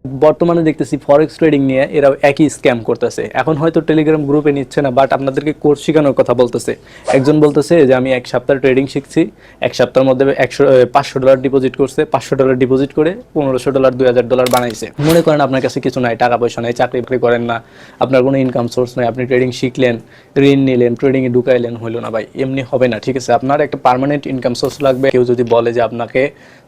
বর্তমানে দেখতেছি forex trading নিয়ে এরাও একই স্ক্যাম করতেছে। এখন হয়তো টেলিগ্রাম গ্রুপে নিচ্ছে না, বাট আপনাদেরকে কোর্স শেখানোর কথা বলতেছে। একজন বলতেছে যে আমি এক সপ্তাহ ট্রেডিং শিখছি, এক সপ্তাহের মধ্যে 500 ডলার ডিপোজিট করছে, 500 ডলার ডিপোজিট করে $1500 $2000 বানাইছে। মনে করেন আপনার কাছে কিছু নাই, টাকা পয়সা নাই, চাকরি বাকরি করেন না, আপনার কোনো ইনকাম সোর্স নাই, আপনি ট্রেডিং শিখলেন, ঋণ নিলেন, ট্রেডিংয়ে ঢুকাইলেন, হইলো না ভাই, এমনি হবে না। ঠিক আছে, আপনার একটা পার্মানেন্ট ইনকাম সোর্স লাগবে। কেউ যদি বলে যে আপনাকে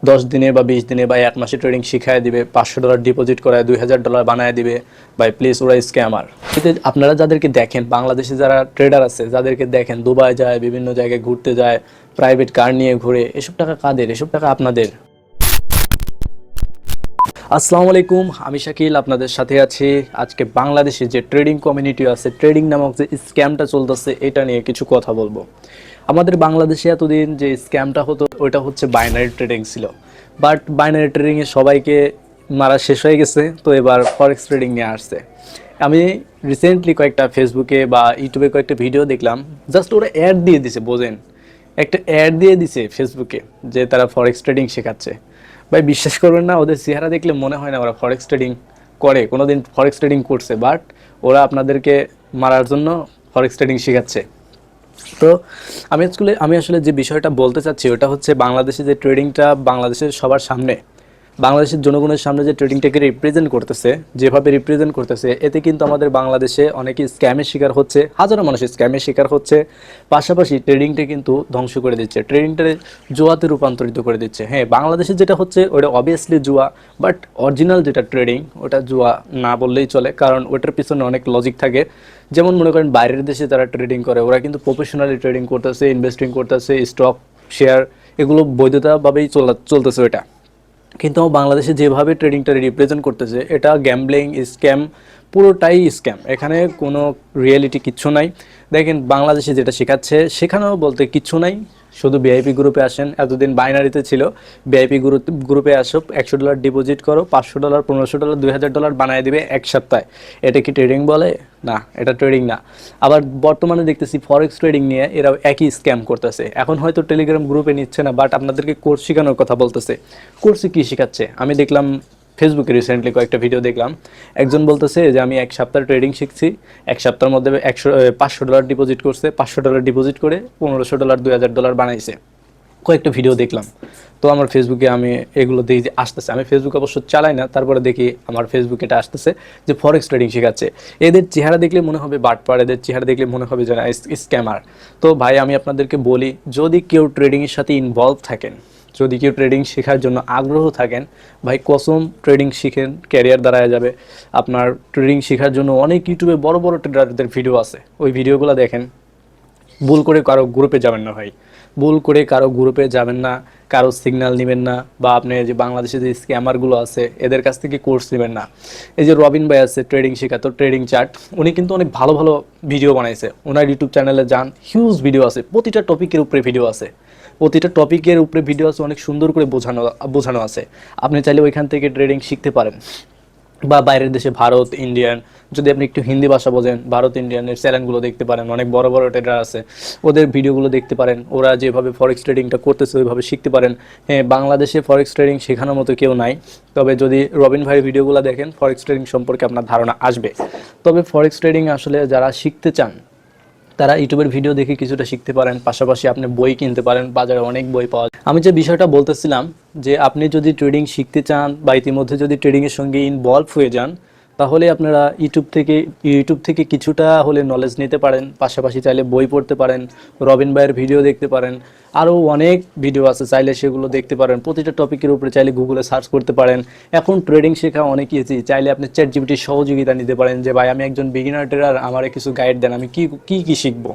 10 দিনে বা 20 দিনে বা 1 মাসে ট্রেডিং শিখায় দিবে, $500 ডিপোজিট করায় $2000 বানায় দিবে, ভাই প্লিজ, ওরা স্ক্যামার। এতে আপনারা যাদেরকে দেখেন, বাংলাদেশে যারা ট্রেডার আছে যাদেরকে দেখেন দুবাই যায়, বিভিন্ন জায়গায় ঘুরতে যায়, প্রাইভেট কার নিয়ে ঘুরে, এসব টাকা কাদের? এসব টাকা আপনাদের। আসসালামু আলাইকুম, আমি শাকিল আপনাদের সাথে আছি। আজকে বাংলাদেশে যে ট্রেডিং কমিউনিটি আছে, ট্রেডিং নামক যে স্ক্যামটা চলতেছে, এটা নিয়ে কিছু কথা বলবো। আমাদের বাংলাদেশে এতদিন যে স্ক্যামটা হতো ওইটা হচ্ছে বাইনারি ট্রেডিং ছিল, বাট বাইনারি ট্রেডিংয়ে সবাইকে মারা শেষ হয়ে গেছে, তো এবার ফরেক্স ট্রেডিং নিয়ে আসছে। আমি রিসেন্টলি কয়েকটা ফেসবুকে বা ইউটিউবে কয়েকটা ভিডিও দেখলাম, জাস্ট ওরা অ্যাড দিয়ে দিছে, বোঝেন, একটা অ্যাড দিয়ে দিছে ফেসবুকে যে তারা ফরেক্স ট্রেডিং শেখাচ্ছে। ভাই বিশ্বাস করবেন না, ওদের চেহারা দেখলে মনে হয় না ওরা ফরেক্স ট্রেডিং করে, কোনোদিন ফরেক্স ট্রেডিং করছে, বাট ওরা আপনাদেরকে মারার জন্য ফরেক্স ট্রেডিং শেখাচ্ছে। তো আমি আসলে যে বিষয়টা বলতে চাচ্ছি ওটা হচ্ছে, বাংলাদেশে যে ট্রেডিংটা বাংলাদেশের সবার সামনে, বাংলাদেশের জনগণের সামনে যে ট্রেডিংটাকে রিপ্রেজেন্ট করতেছে, যেভাবে রিপ্রেজেন্ট করতেছে, এতে কিন্তু আমাদের বাংলাদেশে অনেকেই স্ক্যামের শিকার হচ্ছে, হাজারো মানুষ স্ক্যামের শিকার হচ্ছে। পাশাপাশি ট্রেডিংটা কিন্তু ধ্বংস করে দিচ্ছে, ট্রেডিংটা জুয়াতে রূপান্তরিত করে দিচ্ছে। হ্যাঁ, বাংলাদেশে যেটা হচ্ছে ওটা অবভিয়াসলি জুয়া, বাট অরিজিনাল যেটা ট্রেডিং ওটা জুয়া না বললেই চলে, কারণ ওটার পিছনে অনেক লজিক থাকে। যেমন মনে করেন বাইরের দেশে যারা ট্রেডিং করে ওরা কিন্তু প্রফেশনালি ট্রেডিং করতেছে, ইনভেস্টিং করতেছে, স্টক শেয়ার এগুলো বৈধতাভাবেই চলতেছে ওটা। কিন্তু বাংলাদেশে যেভাবে ট্রেডিংটা রিপ্রেজেন্ট করতেছে, এটা গ্যাম্বলিং, স্ক্যাম, পুরোটাই স্ক্যাম। এখানে কোনো রিয়েলিটি কিচ্ছু নাই। দেখেন বাংলাদেশে যেটা শেখাচ্ছে, শেখানো বলতে কিচ্ছু নাই, শুধু ভিআইপি গ্রুপে আসেন। এতদিন বাইনারিতে ছিল, ভিআইপি গ্রুপে আসো, $100 ডিপোজিট করো, $500 $1500 $2000 বানিয়ে দিবে এক সপ্তাহে। এটা কি ট্রেডিং বলে? না, এটা ট্রেডিং না। আবার বর্তমানে দেখতেছি ফরেক্স ট্রেডিং নিয়ে এরাও একই স্ক্যাম করতেছে। এখন হয়তো টেলিগ্রাম গ্রুপে নিচ্ছে না, বাট আপনাদেরকে কোর্স শেখানোর কথা বলতেছে। কোর্সে কী শেখাচ্ছে? আমি দেখলাম ফেসবুকে রিসেন্টলি কয়েকটা ভিডিও দেখলাম, একজন বলতেছে যে আমি এক সপ্তাহ ট্রেডিং শিখছি, এক সপ্তাহের মধ্যে 500 ডলার ডিপোজিট করছে, 500 ডলার ডিপোজিট করে $1500 $2000 বানাইছে। কয়েকটা ভিডিও দেখলাম, তো আমার ফেসবুকে আমি এগুলো দেখি যে আসতেছে। আমি ফেসবুক অবশ্য চালাই না, তারপরে দেখি আমার ফেসবুকে এটা আসতেছে যে ফরেক্স ট্রেডিং শেখাচ্ছে। এদের চেহারা দেখলে মনে হবে বাটপার, এদের চেহারা দেখলে মনে হবে যারা স্ক্যামার। তো ভাই আমি আপনাদেরকে বলি, যদি কেউ ট্রেডিংয়ের সাথে ইনভলভ থাকেন, যদি কেউ ট্রেডিং শেখার জন্য আগ্রহ থাকেন, ভাই কসম ট্রেডিং শিখেন, ক্যারিয়ার দাঁড়ায় যাবে আপনার। ট্রেডিং শেখার জন্য অনেক ইউটিউবে বড় বড় ট্রেডারদের ভিডিও আছে, ওই ভিডিওগুলো দেখেন। ভুল করে কারো গ্রুপে যাবেন না ভাই, ভুল করে কারো গ্রুপে যাবেন না, কারো সিগন্যাল নেবেন না, বা আপনি যে বাংলাদেশে যে স্ক্যামারগুলো আছে এদের কাছ থেকে কোর্স নেবেন না। এই যে রবিন ভাই আছে ট্রেডিং শেখাতো, ট্রেডিং চার্ট, উনি কিন্তু অনেক ভালো ভালো ভিডিও বানাইছে। ওনার ইউটিউব চ্যানেলে যান, হিউজ ভিডিও আছে, প্রতিটা টপিকের উপরে ভিডিও আছে, প্রতিটা টপিকের উপরে ভিডিও আছে, অনেক সুন্দর করে বোঝানো আছে। আপনি চাইলে ওইখান থেকে ট্রেডিং শিখতে পারেন। বা বাইরের দেশে ভারত, ইন্ডিয়ান, যদি আপনি একটু হিন্দি ভাষা বোঝেন, ভারত ইন্ডিয়ানের চ্যানেলগুলো দেখতে পারেন, অনেক বড় বড় ট্রেডার আছে, ওদের ভিডিওগুলো দেখতে পারেন। ওরা যেভাবে ফরেক্স ট্রেডিংটা করতেছে ওইভাবে শিখতে পারেন। হ্যাঁ, বাংলাদেশে ফরেক্স ট্রেডিং শেখানোর মতো কেউ নাই, তবে যদি রবিন ভাইয়ের ভিডিওগুলো দেখেন ফরেক্স ট্রেডিং সম্পর্কে আপনার ধারণা আসবে। তবে ফরেক্স ট্রেডিং আসলে যারা শিখতে চান তারা ইউটিউবের ভিডিও দেখে কিছুটা শিখতে পারেন, পাশাপাশি আপনি বই কিনতে পারেন, বাজারে অনেক বই পাওয়া যায়। আমি যে বিষয়টা বলতেছিলাম, যে আপনি যদি ট্রেডিং শিখতে চান বা ইতিমধ্যে যদি ট্রেডিংয়ের সঙ্গে ইনভলভ হয়ে যান, তাহলে আপনারা ইউটিউব থেকে কিছুটা হলে নলেজ নিতে পারেন, পাশাপাশি চাইলে বই পড়তে পারেন, রবিন ভাইয়ের ভিডিও দেখতে পারেন, আরও অনেক ভিডিও আছে, চাইলে সেগুলো দেখতে পারেন। প্রতিটা টপিকের উপরে চাইলে গুগলে সার্চ করতে পারেন। এখন ট্রেডিং শেখা অনেক ইজি, চাইলে আপনি চ্যাট জিপিটির সহযোগিতা নিতে পারেন, যে ভাই আমি একজন বিগিনার ট্রেডার, আমারে কিছু গাইড দেন, আমি কি শিখবো।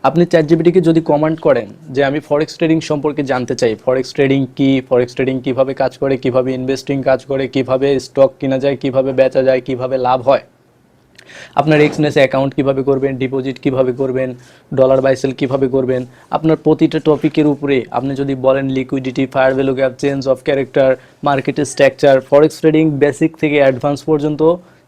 আপনি চ্যাট জিপিটিকে যদি কমান্ড করেন যে আমি ফরেক্স ট্রেডিং সম্পর্কে জানতে চাই, ফরেক্স ট্রেডিং কি, ফরেক্স ট্রেডিং কীভাবে কাজ করে, কীভাবে ইনভেস্টিং কাজ করে, কীভাবে স্টক কেনা যায়, কীভাবে বেচা যায়, কীভাবে লাভ হয়, আপনার এক্সনেস অ্যাকাউন্ট কীভাবে করবেন, ডিপোজিট কীভাবে করবেন, ডলার বাই সেল কীভাবে করবেন, আপনার প্রতিটা টপিকের উপরে আপনি যদি বলেন liquidity, fire value gap, change of character, মার্কেটের স্ট্রাকচার, ফরেক্স ট্রেডিং বেসিক থেকে অ্যাডভান্স পর্যন্ত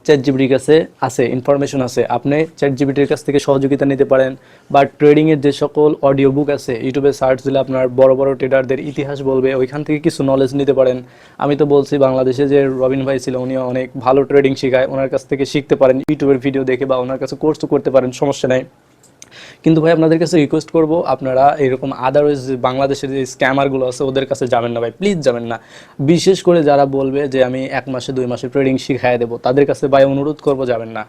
চ্যাট জিপিটির কাছে আছে, ইনফরমেশন আছে, আপনি চ্যাট জিপিটির কাছ থেকে সহযোগিতা নিতে পারেন। বা ট্রেডিংয়ের যে সকল অডিও বুক আছে ইউটিউবে সার্চ দিলে আপনার বড় বড় ট্রেডারদের ইতিহাস বলবে, ওইখান থেকে কিছু নলেজ নিতে পারেন। আমি তো বলছি বাংলাদেশে যে রবিন ভাই ছিল উনিও অনেক ভালো ট্রেডিং শেখায়, ওনার কাছ থেকে শিখতে পারেন ইউটিউবের ভিডিও দেখে, বা ওনার কাছে কোর্সও করতে পারেন, সমস্যা নেই। কিন্তু ভাই আপনাদের কাছে রিকোয়েস্ট করবো আপনারা এরকম আদারওয়াইজ বাংলাদেশের যে স্ক্যামারগুলো আছে ওদের কাছে যাবেন না ভাই, প্লিজ যাবেন না। বিশেষ করে যারা বলবে যে আমি 1 মাসে 2 মাসে ট্রেডিং শিখাই দেবো, তাদের কাছে ভাই অনুরোধ করবো যাবেন না।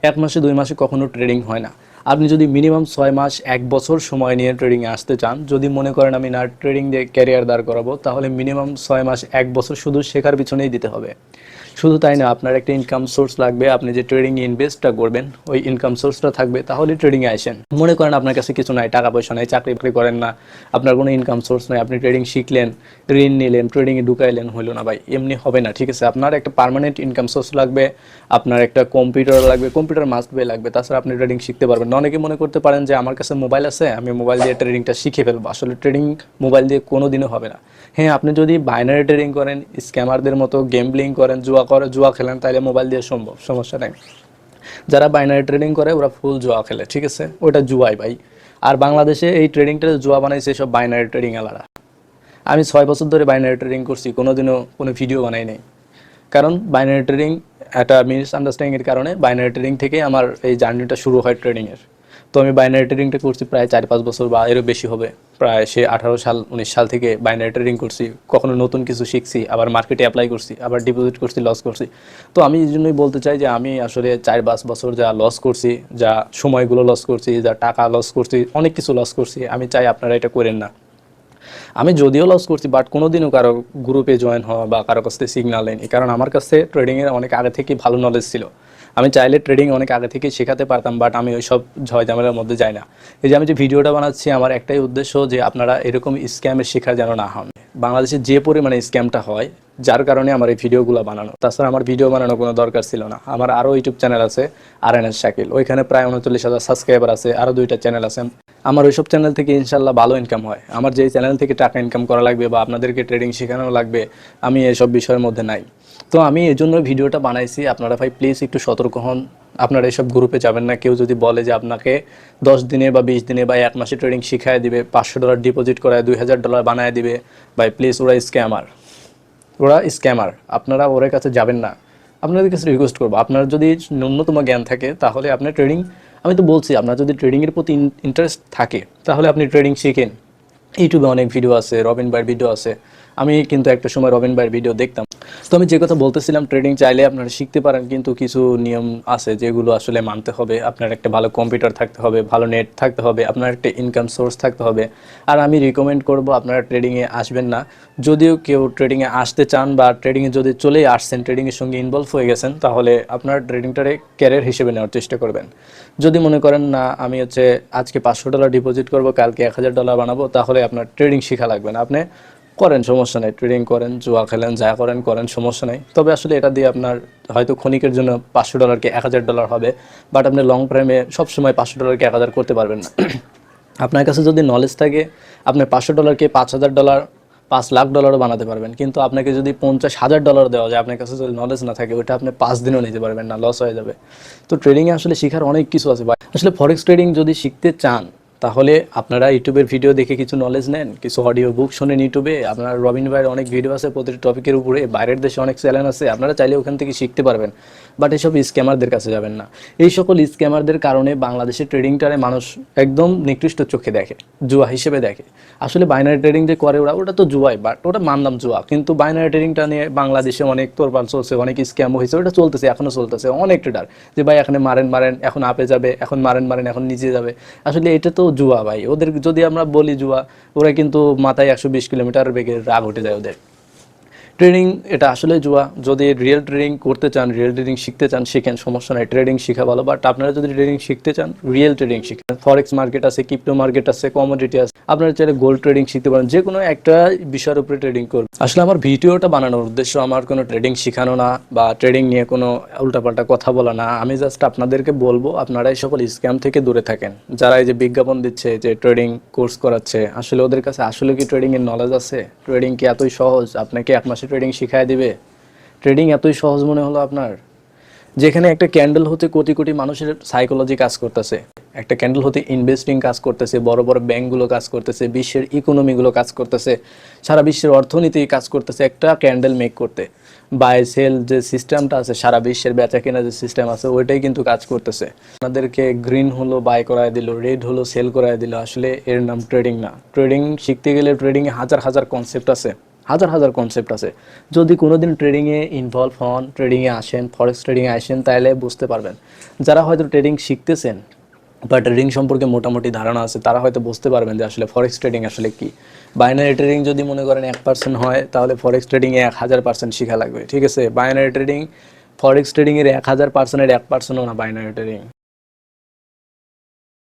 1 মাসে 2 মাসে কখনো ট্রেডিং হয় না। আপনি যদি মিনিমাম 6 মাস 1 বছর সময় নিয়ে ট্রেডিংয়ে আসতে চান, যদি মনে করেন আমি না ট্রেডিং দিয়ে ক্যারিয়ার দাঁড় করাবো, তাহলে মিনিমাম 6 মাস 1 বছর শুধু শেখার পিছনেই দিতে হবে। শুধু তাই না, আপনার একটা ইনকাম সোর্স লাগবে, আপনি যে ট্রেডিংয়ে ইনভেস্টটা করবেন ওই ইনকাম সোর্সটা থাকবে, তাহলে ট্রেডিংয়ে আসেন। মনে করেন আপনার কাছে কিছু নাই, টাকা পয়সা নাই, চাকরি বাকরি করেন না, আপনার কোনো ইনকাম সোর্স নাই, আপনি ট্রেডিং শিখলেন, ঋণ নিলেন, ট্রেডিংয়ে ঢুকাইলেন, হইলো না ভাই, এমনি হবে না, ঠিক আছে? আপনার একটা পার্মানেন্ট ইনকাম সোর্স লাগবে, আপনার একটা কম্পিউটার লাগবে, কম্পিউটার মাস্ট বি লাগবে, তাছাড়া আপনি ট্রেডিং শিখতে পারবেন না। অনেকে মনে করতে পারেন যে আমার কাছে মোবাইল আছে, আমি মোবাইল দিয়ে ট্রেডিংটা শিখে ফেলবো, আসলে ট্রেডিং মোবাইল দিয়ে কোনো দিনও হবে না। হ্যাঁ, আপনি যদি বাইনারি ট্রেডিং করেন, স্ক্যামারদের মতো গেমব্লিং করেন, জুয়া খেলেন, তাহলে মোবাইল দিয়ে সম্ভব, সমস্যা নেই। যারা বাইনারি ট্রেডিং করে ওরা ফুল জুয়া খেলে, ঠিক আছে? ওটা জুয়াই ভাই। আর বাংলাদেশে এই ট্রেডিংটা জুয়া বানাইছে সব বাইনারি ট্রেডিং আলারা। আমি 6 বছর ধরে বাইনারি ট্রেডিং করছি, কোনোদিনও কোনো ভিডিও বানাই নাই। কারণ বাইনারি ট্রেডিং একটা মিসআন্ডারস্ট্যান্ডিংয়ের কারণে বাইনারি ট্রেডিং থেকে আমার এই জার্নিটা শুরু হয় ট্রেডিংয়ের। তো আমি বাইনারি ট্রেডিংটা করছি প্রায় 4-5 বছর বা এরও বেশি হবে। প্রায় সে 18 সাল 19 সাল থেকে বাইনারি ট্রেডিং করছি, কখনো নতুন কিছু শিখছি, আবার মার্কেটে অ্যাপ্লাই করছি, আবার ডিপোজিট করছি, লস করছি। তো আমি এই জন্যই বলতে চাই যে আমি আসলে 4-5 বছর যা লস করছি, যা সময়গুলো লস করছি, যা টাকা লস করছি, অনেক কিছু লস করছি, আমি চাই আপনারা এটা করেন না। আমি যদিও লস করছি, বাট কোনোদিনও কারো গ্রুপে জয়েন হওয়া বা কারো কাছ থেকে সিগনাল নেয়নি, কারণ আমার কাছে ট্রেডিংয়ের অনেক আগে থেকেই ভালো নলেজ ছিল। আমি চাইলে ট্রেডিং অনেক আগে থেকেই শেখাতে পারতাম, বাট আমি ওই সব ঝয়ঝামেলার মধ্যে যাই না। এই যে আমি যে ভিডিওটা বানাচ্ছি, আমার একটাই উদ্দেশ্য যে আপনারা এরকম স্ক্যামের শিকার যেন না হন। বাংলাদেশে যে পরিমাণে স্ক্যামটা হয়, যার কারণে আমার এই ভিডিওগুলো বানানো। তাছাড়া আমার ভিডিও বানানোর কোনো দরকার ছিল না। আমার আরও ইউটিউব চ্যানেল আছে, RNS শাকিল, ওইখানে প্রায় 39,000 সাবস্ক্রাইবার আছে, আরও 2টা চ্যানেল আছে। আমার ওইসব চ্যানেল থেকে ইনশাল্লাহ ভালো ইনকাম হয়। আমার যেই চ্যানেল থেকে টাকা ইনকাম করা লাগবে বা আপনাদেরকে ট্রেডিং শেখানো লাগবে, আমি এসব বিষয়ের মধ্যে নাই। তো আমি এই জন্য ভিডিওটা বানাইছি। আপনারা ভাই প্লিজ একটু সতর্ক হন, আপনারা এসব গ্রুপে যাবেন না। কেউ যদি বলে যে আপনাকে 10 দিনে বা 20 দিনে বা 1 মাসে ট্রেডিং শিখায় দিবে, $500 ডিপোজিট করায় $2,000 বানায় দিবে, ভাই প্লিজ ওরা স্ক্যামার, ওরা স্ক্যামার, আপনারা ওদের কাছে যাবেন না। আপনাদের কাছে রিকোয়েস্ট করবো, আপনার যদি ন্যূনতম জ্ঞান থাকে তাহলে আপনি ট্রেডিং, আমি তো বলছি আপনার যদি ট্রেডিংয়ের প্রতি ইন্টারেস্ট থাকে তাহলে আপনি ট্রেডিং শিখেন। ইউটিউবে অনেক ভিডিও আছে, রবিন ভাইয়ের ভিডিও আছে। আমি কিন্তু একটা সময় রবিন ভাইয়ের ভিডিও দেখতাম। তো আমি যে কথা বলতেছিলাম, ট্রেডিং চাইলে আপনারা শিখতে পারেন, কিন্তু কিছু নিয়ম আছে যেগুলো আসলে মানতে হবে। আপনার একটা ভালো কম্পিউটার থাকতে হবে, ভালো নেট থাকতে হবে, আপনার একটা ইনকাম সোর্স থাকতে হবে। আর আমি রিকমেন্ড করব আপনারা ট্রেডিংয়ে আসবেন না। যদিও কেউ ট্রেডিংয়ে আসতে চান বা ট্রেডিংয়ে যদি চলেই আসছেন, ট্রেডিংয়ের সঙ্গে ইনভলভ হয়ে গেছেন, তাহলে আপনার ট্রেডিংটারে ক্যারিয়ার হিসেবে নেওয়ার চেষ্টা করবেন। যদি মনে করেন না আমি আজকে $500 ডিপোজিট করব, কালকে $1,000 বানাবো, তাহলে আপনার ট্রেডিং শেখা লাগবে না। আপনি করেন, সমস্যা নেই, ট্রেডিং করেন, জুয়া খেলেন, যা করেন করেন, সমস্যা নেই। তবে আসলে এটা দিয়ে আপনার হয়তো ক্ষণিকের জন্য $500কে $1,000 হবে, বাট আপনি লং টাইমে সবসময় $500কে 1,000 করতে পারবেন না। আপনার কাছে যদি নলেজ থাকে, আপনি $500কে $5,000, $5,00,000 বানাতে পারবেন। কিন্তু আপনাকে যদি $50,000 দেওয়া যায়, আপনার কাছে যদি নলেজ না থাকে, ওইটা আপনি 5 দিনও নিতে পারবেন না, লস হয়ে যাবে। তো ট্রেডিংয়ে আসলে শেখার অনেক কিছু আছে ভাই। আসলে ফরেক্স ট্রেডিং যদি শিখতে চান, তাহলে আপনারা ইউটিউবের ভিডিও দেখে কিছু নলেজ নেন, কিছু অডিও বুক শোনেন ইউটিউবে। আপনার রবিন ভাইয়ের অনেক ভিডিও আছে প্রতিটি টপিকের উপরে, বাইরের দেশে অনেক চ্যানেল আছে, আপনারা চাইলে ওখান থেকে শিখতে পারবেন। বাট এইসব স্ক্যামারদের কাছে যাবেন না। এই সকল স্ক্যামারদের কারণে বাংলাদেশের ট্রেডিংটারে মানুষ একদম নিকৃষ্ট চোখে দেখে, জুয়া হিসেবে দেখে। আসলে বাইনারি ট্রেডিং যে করে ওটা তো জুয়াই, বাট ওটা মানলাম জুয়া, কিন্তু বাইনারি ট্রেডিংটা নিয়ে বাংলাদেশে অনেক তোরপাল চলছে, অনেক স্ক্যামও হয়েছে, ওটা চলতেছে, এখনও চলতেছে। অনেক ট্রেডার যে ভাই এখানে মারেন মারেন, এখন আপে যাবে, এখন মারেন মারেন, এখন নিচে যাবে। আসলে এটা তো জুয়া ভাই। ওদের যদি আমরা বলি জুয়া, ওরা কিন্তু মাথায় 120 কিলোমিটার বেগে রাগ উঠে যায় ওদের। ট্রেডিং এটা আসলে জুয়া। যদি রিয়েল ট্রেডিং করতে চান, রিয়েল ট্রেডিং শিখতে চান, শিখেন, সমস্যা নাই, ট্রেডিং শেখা ভালো। বাট আপনারা যদি ট্রেডিং শিখতে চান, রিয়েল ট্রেডিং শিখেন। ফরেক্স মার্কেট আছে, ক্রিপ্টো মার্কেট আছে, কমোডিটি আছে, আপনারা চাইলে গোল্ড ট্রেডিং শিখতে পারেন। যে কোনো একটা বিষয়ের উপরে ট্রেডিং করবেন। আসলে আমার ভিডিওটা বানানোর উদ্দেশ্য আমার কোনো ট্রেডিং শেখানো না বা ট্রেডিং নিয়ে কোনো উল্টাপাল্টা কথা বলা না। আমি জাস্ট আপনাদেরকে বলবো আপনারা এই সকল স্ক্যাম থেকে দূরে থাকেন। যারা এই যে বিজ্ঞাপন দিচ্ছে, যে ট্রেডিং কোর্স করাচ্ছে, আসলে ওদের কাছে আসলে কি ট্রেডিংয়ের নলেজ আছে? ট্রেডিং কি এতই সহজ? আপনাকে 1 মাসে ট্রেডিং শিখায় দিবে? ট্রেডিং এতই সহজ মনে হলো আপনার? যেখানে একটা ক্যান্ডেল হতে কোটি কোটি মানুষের সাইকোলজি কাজ করতেছে, একটা ক্যান্ডেল হতে ইনভেস্টিং কাজ করতেছে, বড় বড় ব্যাংকগুলো কাজ করতেছে, বিশ্বের ইকোনমিগুলো কাজ করতেছে, সারা বিশ্বের অর্থনীতি কাজ করতেছে একটা ক্যান্ডেল মেক করতে। বাই সেল যে সিস্টেমটা আছে, সারা বিশ্বের বেচা কেনা যে সিস্টেম আছে, ওইটাই কিন্তু কাজ করতেছে। আমাদেরকে গ্রিন হলো বাই করায় দিল, রেড হলো সেল করায় দিল, আসলে এর নাম ট্রেডিং না। ট্রেডিং শিখতে গেলে ট্রেডিংয়ে হাজার হাজার কনসেপ্ট আছে, হাজার হাজার কনসেপ্ট আছে। যদি কোনোদিন ট্রেডিংয়ে ইনভলভ হন, ট্রেডিংয়ে আসেন, ফরেক্স ট্রেডিংয়ে আসেন, তাহলে বুঝতে পারবেন। যারা হয়তো ট্রেডিং শিখতেছেন বা ট্রেডিং সম্পর্কে মোটামুটি ধারণা আছে, তারা হয়তো বুঝতে পারবেন যে আসলে ফরেক্স ট্রেডিং আসলে কি। বাইনারি ট্রেডিং যদি মনে করেন 1% হয়, তাহলে ফরেক্স ট্রেডিংয়ে 1000% শেখা লাগবে, ঠিক আছে? বাইনারি ট্রেডিং, ফরেক্স ট্রেডিংয়ের 1000%-এর 1%ও না বাইনারি ট্রেডিং।